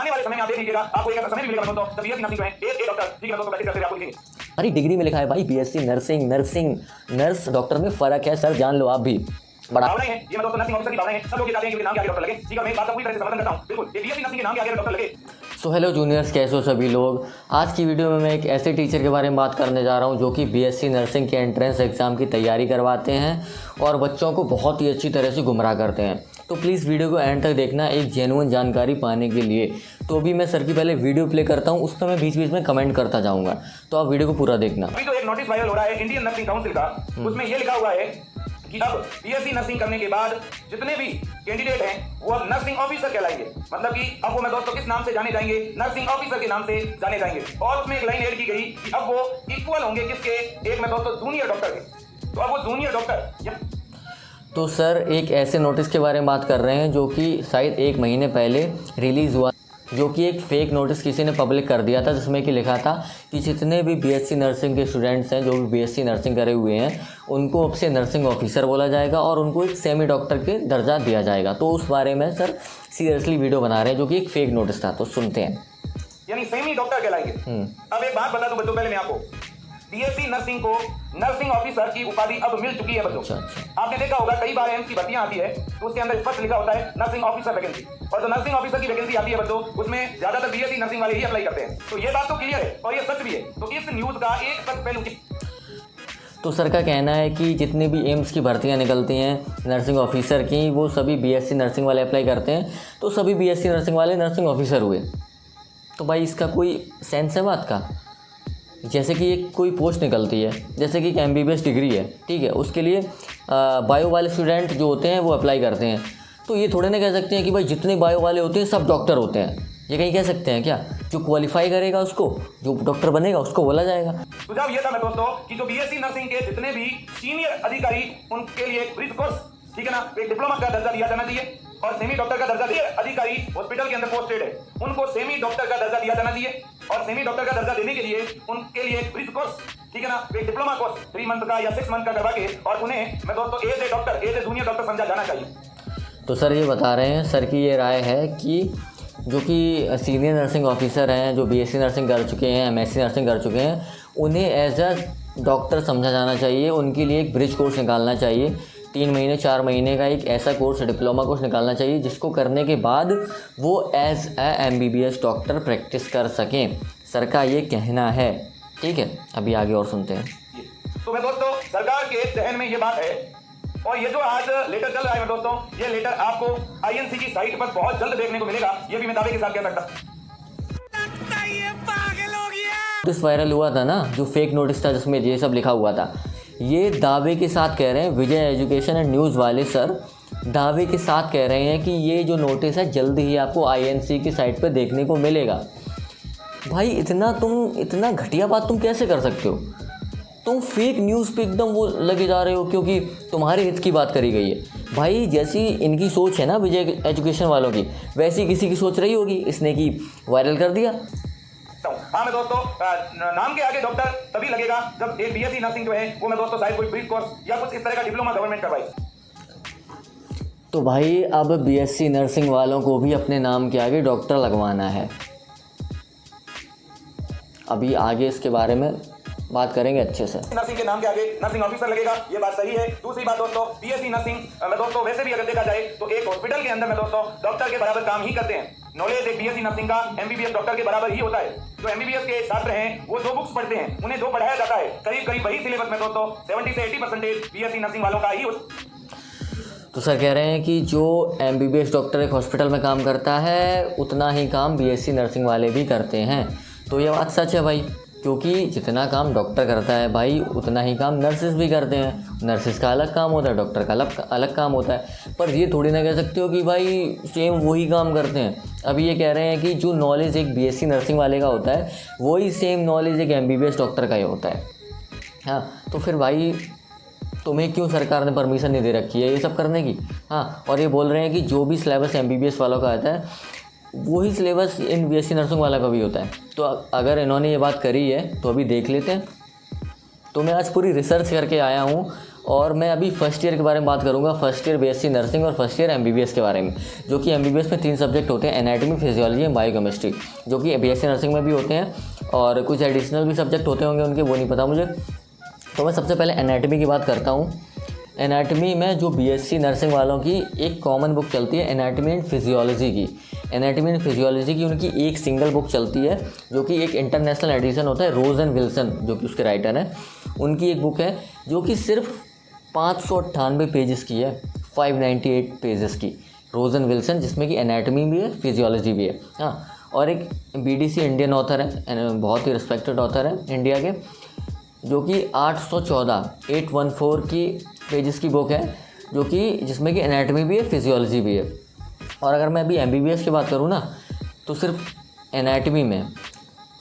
आने वाले समय में आप देख लीजिएगा, आपको एक ऐसा समय भी मिलेगा दोस्तों, जब बीएससी नर्सिंग जो है एक डॉक्टर ठीक है दोस्तों प्रैक्टिस करते हुए आपको दिखेंगे। हमारी डिग्री में लिखा है भाई बीएससी नर्सिंग नर्स डॉक्टर में फ़र्क है सर, जान लो आप भी। बड़ा भावनाएं हैं ये मैं दोस्तों नर्सिंग ऑफिसर की भावनाएं हैं, सब लोग ये चाहते हैं कि नाम के आगे डॉक्टर लगे, ठीक है मैं इस बात का पूरी तरह से समर्थन करता हूं, बिल्कुल ये बीएससी नर्सिंग के नाम के आगे डॉक्टर लगे। सो हेलो जूनियर्स, कैसे हो सभी लोग। आज की वीडियो में मैं एक ऐसे टीचर के बारे में बात करने जा रहा हूं जो कि बीएससी नर्सिंग के एंट्रेंस एग्ज़ाम की तैयारी करवाते हैं और बच्चों को बहुत ही अच्छी तरह से गुमराह करते हैं। तो प्लीज़ वीडियो को एंड तक देखना एक जेन्युइन जानकारी पाने के लिए। तो अभी मैं सर की पहले वीडियो प्ले करता हूँ, उस पर मैं बीच बीच में कमेंट करता जाऊँगा, तो आप वीडियो को पूरा देखना। अभी तो एक नोटिस वायरल हो रहा है इंडियन नर्सिंग काउंसिल का, उसमें ये लिखा हुआ है कि अब बीएससी नर्सिंग करने के बाद जितने भी कैंडिडेट हैं वो अब नर्सिंग ऑफिसर कहलाएंगे। मतलब कि अब वो मैं दोस्तों किस नाम से जाने जाएंगे, नर्सिंग ऑफिसर के नाम से जाने जाएंगे। और उसमें एक लाइन ऐड की गई कि अब वो इक्वल होंगे किसके, एक मैं दोस्तों जूनियर डॉक्टर के। तो अब वो जूनियर डॉक्टर। तो सर एक ऐसे नोटिस के बारे में बात कर रहे हैं जो कि शायद 1 महीने पहले रिलीज़ हुआ, जो कि एक फ़ेक नोटिस किसी ने पब्लिक कर दिया था, जिसमें कि लिखा था कि जितने भी बीएससी नर्सिंग के स्टूडेंट्स हैं, जो भी बीएससी नर्सिंग करे हुए हैं, उनको अब से नर्सिंग ऑफिसर बोला जाएगा और उनको एक सेमी डॉक्टर के दर्जा दिया जाएगा। तो उस बारे में सर सीरियसली वीडियो बना रहे हैं, जो कि एक फ़ेक नोटिस था। तो सुनते हैं। यानी सेमी डॉक्टर कहलाएंगे। अब एक बात बता दूं बच्चों, पहले मैं आपको बीएससी नर्सिंग को नर्सिंग ऑफिसर की उपाधि अब मिल चुकी है बच्चों। आपने देखा होगा कई बार एम्स की भर्तियां आती है तो उसके अंदर स्पष्ट लिखा होता है नर्सिंग ऑफिसर वैकेंसी, और जो नर्सिंग ऑफिसर की वैकेंसी आती है बच्चों उसमें ज्यादातर बीएससी नर्सिंग वाले ही अप्लाई करते हैं। तो ये बात तो क्लियर है और ये सच भी है। तो इस न्यूज का एक सच पहलू तो सर का कहना है कि जितनी भी एम्स की भर्तियां निकलती हैं नर्सिंग ऑफिसर की, वो सभी बीएससी नर्सिंग वाले अप्लाई करते हैं, तो सभी बीएससी नर्सिंग वाले नर्सिंग ऑफिसर हुए। तो भाई इसका कोई सेंस है बात का। जैसे कि एक कोई पोस्ट निकलती है, जैसे कि एक एमबीबीएस डिग्री है, ठीक है, उसके लिए बायो वाले स्टूडेंट जो होते हैं वो अप्लाई करते हैं। तो ये थोड़े ना कह सकते हैं कि भाई जितने बायो वाले होते हैं सब डॉक्टर होते हैं। ये कहीं कह सकते हैं क्या? जो क्वालिफाई करेगा उसको, जो डॉक्टर बनेगा उसको बोला जाएगा। सुझाव ये था मैं दोस्तों कि जो बीएससी नर्सिंग के जितने भी सीनियर अधिकारी उनके लिए ब्रिज कोर्स, ठीक है ना, एक डिप्लोमा का दर्जा दिया जाना चाहिए और सेमी डॉक्टर का दर्जा दिए। अधिकारी हॉस्पिटल के अंदर पोस्टेड है उनको सेमी डॉक्टर का दर्जा दिया जाना चाहिए और सेमी डॉक्टर का दर्जा देने के लिए उनके लिए एक ब्रिज कोर्स, ठीक है ना, एक डिप्लोमा कोर्स 3 मंथ का या 6 मंथ का करवा के और उन्हें मैं दोस्तों as a doctor, as a junior doctor समझा जाना चाहिए। तो सर ये बता रहे हैं, सर की ये राय है कि जो कि सीनियर नर्सिंग ऑफिसर हैं, जो बीएससी नर्सिंग कर चुके हैं, एमएससी नर्सिंग कर चुके हैं, उन्हें एज अ डॉक्टर समझा जाना चाहिए। उनके लिए एक ब्रिज कोर्स निकालना चाहिए, 3 महीने 4 महीने का एक ऐसा कोर्स, डिप्लोमा कोर्स निकालना चाहिए, जिसको करने के बाद वो as a MBBS doctor practice कर सकें। सर का ये कहना है, ठीक है। अभी आगे और सुनते हैं। तो मैं दोस्तों सरकार के जहन में ये बात है और ये जो आज लेटर चल रहा है दोस्तों, ये लेटर आपको आईएनसी की साइट पर बहुत जल्द देखने को मिलेगा, ये भी मैं दावे के साथ कह सकता। नोटिस वायरल हुआ था ना, जो फेक नोटिस था जिसमें ये सब लिखा हुआ था, ये दावे के साथ कह रहे हैं विजय एजुकेशन एंड न्यूज़ वाले सर, दावे के साथ कह रहे हैं कि ये जो नोटिस है जल्दी ही आपको आईएनसी की साइट पर देखने को मिलेगा। भाई इतना घटिया बात तुम कैसे कर सकते हो? तुम फेक न्यूज़ पे एकदम वो लगे जा रहे हो क्योंकि तुम्हारे हित की बात करी गई है। भाई जैसी इनकी सोच है ना विजय एजुकेशन वालों की, वैसी किसी की सोच रही होगी, इसने की वायरल कर दिया। हाँ मैं दोस्तों नाम के आगे डॉक्टर तभी लगेगा जब एक बीएससी नर्सिंग जो है वो मैं दोस्तों शायद कोई ब्रिज कोर्स या कुछ इस तरह का डिप्लोमा गवर्नमेंट करवाई। तो भाई अब बीएससी नर्सिंग वालों को भी अपने नाम के आगे डॉक्टर लगवाना है। अभी आगे इसके बारे में बात करेंगे अच्छे से। नर्सिंग के नाम के आगे नर्सिंग ऑफिसर लगेगा, ये बात सही है। दूसरी बात दोस्तों, बीएससी नर्सिंग मैं दोस्तों वैसे भी अगर देखा जाए तो एक हॉस्पिटल के अंदर में दोस्तों डॉक्टर के बराबर काम ही करते हैं। नॉलेज एक बीएससी नर्सिंग का एमबीबीएस डॉक्टर के बराबर ही होता है। जो एमबीबीएस के छात्र हैं वो जो बुक्स पढ़ते हैं उन्हें जो पढ़ाया जाता है करीब वही सिलेबस में दोस्तों 70 से 80% बीएससी नर्सिंग वालों का ही तो सर कह रहे हैं कि जो एमबीबीएस डॉक्टर एक हॉस्पिटल में काम करता है उतना ही काम बीएससी नर्सिंग वाले भी करते हैं। तो ये बात सच है भाई, क्योंकि जितना काम डॉक्टर करता है भाई उतना ही काम नर्सेज भी करते हैं। नर्सेज का अलग काम होता है, डॉक्टर का अलग काम होता है। पर ये थोड़ी ना कह सकते हो कि भाई सेम वही काम करते हैं। अभी ये कह रहे हैं कि जो नॉलेज एक बीएससी नर्सिंग वाले का होता है वही सेम नॉलेज एक एमबीबीएस डॉक्टर का ही होता है। हाँ, तो फिर भाई तुम्हें क्यों सरकार ने परमिशन नहीं दे रखी है ये सब करने की? हाँ, और ये बोल रहे हैं कि जो भी सिलेबस एमबीबीएस वालों का आता है वही सिलेबस इन बीएससी नर्सिंग वाला का भी होता है। तो अगर इन्होंने ये बात करी है तो अभी देख लेते हैं। तो मैं आज पूरी रिसर्च करके आया हूँ और मैं अभी फर्स्ट ईयर के बारे में बात करूंगा, फर्स्ट ईयर बीएससी नर्सिंग और फर्स्ट ईयर एमबीबीएस के बारे में, जो कि एमबीबीएस में 3 सब्जेक्ट होते हैं, एनाटॉमी, फिजियोलॉजी एंड बायोकेमिस्ट्री, जो कि बीएससी नर्सिंग में भी होते हैं और कुछ एडिशनल भी सब्जेक्ट होते होंगे उनके, वो नहीं पता मुझे। तो मैं सबसे पहले एनाटॉमी की बात करता हूँ। एनाटॉमी में जो बीएससी नर्सिंग वालों की एक कॉमन बुक चलती है एनाटॉमी एंड फिजियोलॉजी की। एनाटॉमी एंड फिजियोलॉजी की उनकी एक सिंगल बुक चलती है, जो कि एक इंटरनेशनल एडिशन होता है, रोज एंड विल्सन जो कि उसके राइटर हैं, उनकी एक बुक है जो कि सिर्फ 598 पेजेस की है, 598 पेजेस की, रोज एंड विल्सन, जिसमें कि एनाटॉमी भी है, फिजियोलॉजी भी है। हाँ, और एक बीडीसी इंडियन ऑथर है, बहुत ही रिस्पेक्टेड ऑथर है इंडिया के, जो कि 814 की पेजेस की बुक है, जो कि जिसमें कि एनाटॉमी भी है, फिजियोलॉजी भी है। और अगर मैं अभी एमबीबीएस की बात करूँ ना, तो सिर्फ एनाटॉमी में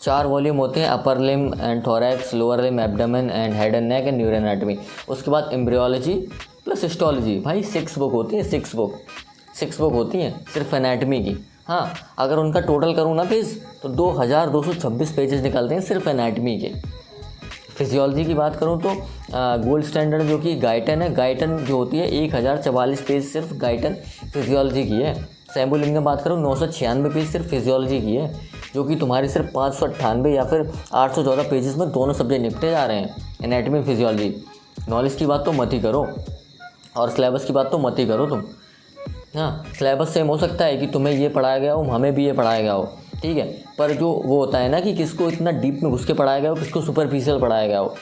4 वॉल्यूम होते हैं, upper limb and thorax, lower limb, abdomen and head and neck and neuro anatomy. उसके बाद एम्ब्रियोलॉजी प्लस हिस्टोलॉजी, भाई 6 बुक होती है, 6 बुक होती हैं सिर्फ एनाटॉमी की। हाँ, अगर उनका टोटल करूँ ना पेज, तो 2226 पेजेस निकलते हैं सिर्फ एनाटॉमी के। फिजियोलॉजी की बात करूँ तो गोल्ड स्टैंडर्ड जो कि गाइटन है, गाइटन जो होती है 1044 पेज सिर्फ गाइटन फिजियोलॉजी की है। सैम्बुलिंग में बात करूँ 996 पेज सिर्फ फिजियोलॉजी की है, जो कि तुम्हारी सिर्फ 598 या फिर 814 पेजेस में दोनों सब्जेक्ट निपटे जा रहे हैं, एनाटॉमी फिजियोलॉजी। नॉलेज की बात तो मत ही करो और सिलेबस की बात तो मत ही करो तुम। हाँ, सिलेबस सेम हो सकता है कि तुम्हें ये पढ़ाया गया हो, हमें भी ये पढ़ाया गया हो, ठीक है, पर जो वो होता है ना कि किसको इतना डीप में घुस के पढ़ाया गया हो, किसको सुपरफिशियल पढ़ाया गया हो।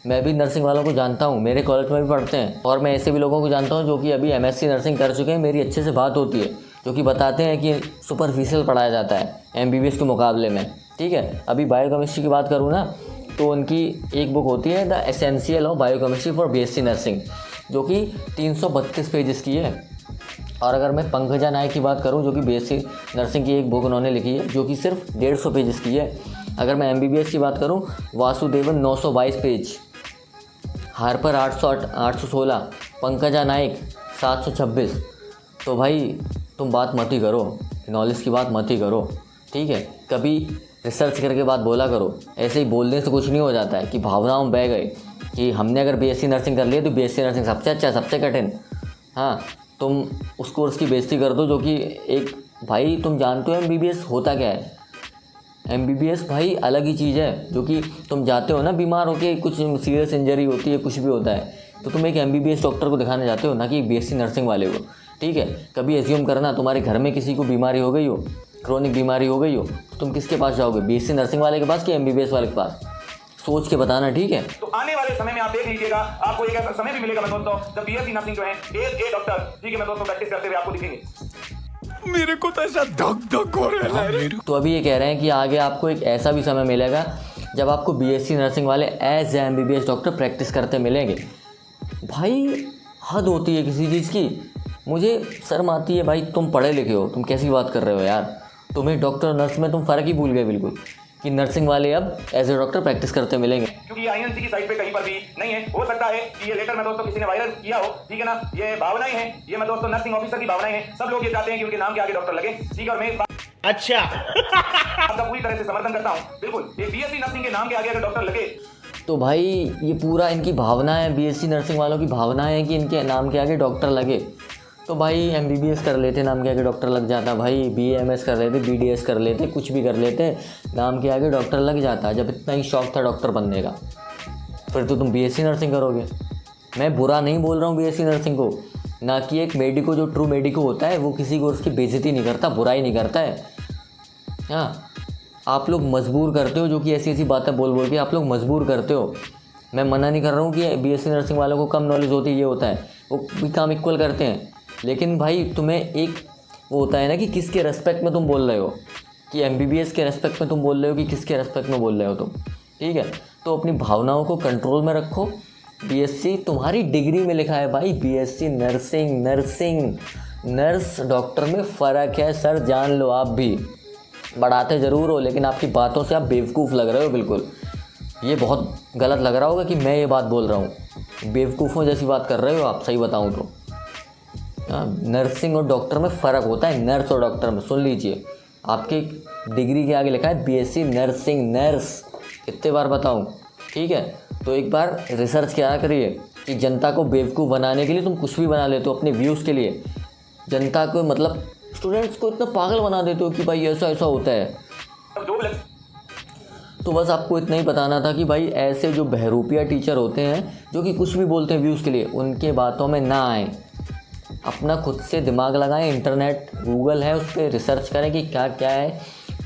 मैं भी नर्सिंग वालों को जानता हूँ, मेरे कॉलेज में भी पढ़ते हैं, और मैं ऐसे भी लोगों को जानता हूँ जो कि अभी एमएससी नर्सिंग कर चुके हैं, मेरी अच्छे से बात होती है, जो कि बताते हैं कि सुपरफिशियल पढ़ाया जाता है एमबीबीएस के मुकाबले में, ठीक है। अभी बायोकेमिस्ट्री की बात करूँ ना, तो उनकी एक बुक होती है the essential of biochemistry for BSc nursing, जो कि 332 पेजेस की है। और अगर मैं पंकजा नायक की बात करूं, जो कि बीएससी नर्सिंग की एक बुक उन्होंने लिखी है, जो कि सिर्फ 150 पेजेस की है। अगर मैं एमबीबीएस की बात करूं, वासुदेवन 922 पेज, हार्पर 816, पंकजा नायक 726। तो भाई तुम बात मत ही करो, नॉलेज की बात मत ही करो, ठीक है। कभी रिसर्च करके बात बोला करो, ऐसे ही बोलने से कुछ नहीं हो जाता है कि भावनाओं में बह गए कि हमने अगर बीएससी नर्सिंग कर लिया तो बीएससी नर्सिंग सबसे अच्छा, सबसे कठिन। हाँ, तुम उस कोर्स की बेइज्जती कर दो, जो कि एक, भाई तुम जानते हो एमबीबीएस होता क्या है। एमबीबीएस भाई अलग ही चीज़ है, जो कि तुम जाते हो ना बीमार होके, कुछ सीरियस इंजरी होती है, कुछ भी होता है, तो तुम एक एमबीबीएस डॉक्टर को दिखाने जाते हो, ना कि बीएससी नर्सिंग वाले को, ठीक है। कभी एज्यूम करना तुम्हारे घर में किसी को बीमारी हो गई हो, क्रोनिक बीमारी हो गई हो, तो तुम किसके पास जाओगे, बीएससी नर्सिंग वाले के पास कि एमबीबीएस वाले के पास, सोच के बताना, ठीक है। तो आने वाले समय में आप देख लीजिएगा, आपको एक ऐसा समय भी मिलेगा मैं दोस्तों, जब बीएससी नर्सिंग जो है ए डॉक्टर, ठीक है, मैं दोस्तों प्रैक्टिस करते हुए आपको दिखेंगे। मेरे को तो ऐसा धक धक हो रहा है। तो अभी ये कह रहे हैं कि आगे आपको एक ऐसा भी समय मिलेगा जब आपको बीएससी नर्सिंग वाले एज एमबीबीएस डॉक्टर प्रैक्टिस करते मिलेंगे। भाई हद होती है किसी चीज़ की, मुझे शर्म आती है भाई, तुम पढ़े लिखे हो, तुम कैसी बात कर रहे हो यार। तुम्हें डॉक्टर और नर्स में तुम फ़र्क ही भूल गए बिल्कुल, कि नर्सिंग वाले अब एज ए डॉक्टर प्रैक्टिस करते मिलेंगे। क्योंकि आईएनसी की साइट पे कहीं पर भी नहीं है, हो सकता है कि ये लेटर में दोस्तों किसी ने वायरल किया हो, ठीक है ना। ये भावनाएं हैं, ये मैं दोस्तों नर्सिंग ऑफिसर की भावनाएं हैं, सब लोग ये चाहते हैं कि उनके नाम के आगे डॉक्टर लगे, ठीक है। और मैं अच्छा आपका पूरी तरह से समर्थन करता हूं, बिल्कुल, ये बीएससी नर्सिंग के नाम के आगे अगर डॉक्टर लगे, तो भाई ये पूरा इनकी भावना है, बीएससी नर्सिंग वालों की भावना है कि इनके नाम के आगे डॉक्टर लगे। तो भाई एमबीबीएस कर लेते, नाम के आगे डॉक्टर लग जाता, भाई बीएमएस कर लेते, बीडीएस कर लेते, कुछ भी कर लेते, नाम के आगे डॉक्टर लग जाता। जब इतना ही शौक था डॉक्टर बनने का, फिर तो तुम बीएससी नर्सिंग करोगे। मैं बुरा नहीं बोल रहा हूँ बीएससी नर्सिंग को, ना कि एक मेडिको जो ट्रू मेडिको होता है वो किसी कोर्स की बेइज्जती नहीं करता, बुराई नहीं करता है। हाँ, आप लोग मजबूर करते हो, जो कि ऐसी ऐसी बातें बोल बोल के आप लोग मजबूर करते हो। मैं मना नहीं कर रहा हूँ कि बीएससी नर्सिंग वालों को कम नॉलेज होती है, ये होता है, वो भी काम इक्वल करते हैं, लेकिन भाई तुम्हें एक वो होता है ना कि किसके रेस्पेक्ट में तुम बोल रहे हो, कि एमबीबीएस के रेस्पेक्ट में तुम बोल रहे हो कि किसके रेस्पेक्ट में बोल रहे हो तुम, ठीक है। तो अपनी भावनाओं को कंट्रोल में रखो। बीएससी तुम्हारी डिग्री में लिखा है भाई, बीएससी नर्सिंग, नर्स डॉक्टर में फ़र्क है सर, जान लो। आप भी बढ़ाते ज़रूर हो, लेकिन आपकी बातों से आप बेवकूफ़ लग रहे हो बिल्कुल। ये बहुत गलत लग रहा होगा कि मैं ये बात बोल रहा हूँ, बेवकूफ़ों जैसी बात कर रहे हो आप, सही बताऊँ तो। नर्सिंग और डॉक्टर में फ़र्क होता है, नर्स और डॉक्टर में, सुन लीजिए। आपके डिग्री के आगे लिखा है बीएससी नर्सिंग, नर्स, कितने बार बताऊं, ठीक है। तो एक बार रिसर्च किया करिए, कि जनता को बेवकूफ़ बनाने के लिए तुम कुछ भी बना लेते हो अपने व्यूज़ के लिए। जनता को मतलब स्टूडेंट्स को इतना पागल बना देते हो कि भाई ऐसा ऐसा होता है। अब जो भी लग- तो बस आपको इतना ही बताना था कि भाई ऐसे जो बहरूपिया टीचर होते हैं जो कि कुछ भी बोलते हैं व्यूज़ के लिए, उनके बातों में ना आए। अपना खुद से दिमाग लगाएं, इंटरनेट गूगल है उस पर रिसर्च करें कि क्या क्या है,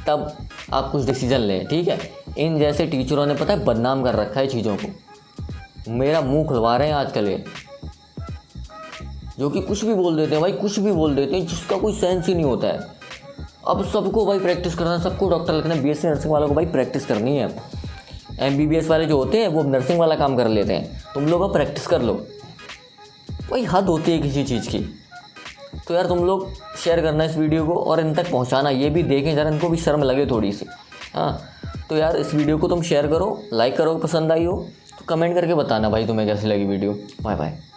तब आप कुछ डिसीजन लें, ठीक है। इन जैसे टीचरों ने पता है बदनाम कर रखा है चीज़ों को। मेरा मुंह खुलवा रहे हैं आजकल ये, जो कि कुछ भी बोल देते हैं भाई, कुछ भी बोल देते हैं जिसका कोई सेंस ही नहीं होता है। अब सबको भाई प्रैक्टिस करना है, सबको डॉक्टर लगना है। बीएससी नर्सिंग वालों को भाई प्रैक्टिस करनी है। एमबीबीएस वाले जो होते हैं वो नर्सिंग वाला काम कर लेते हैं, तुम लोग प्रैक्टिस कर लो भाई। हद होती है किसी चीज़ की। तो यार तुम लोग शेयर करना इस वीडियो को और इन तक पहुंचाना, ये भी देखें ज़रा, इनको भी शर्म लगे थोड़ी सी। हाँ तो यार इस वीडियो को तुम शेयर करो, लाइक करो, पसंद आई हो तो कमेंट करके बताना भाई तुम्हें कैसी लगी वीडियो। Bye bye.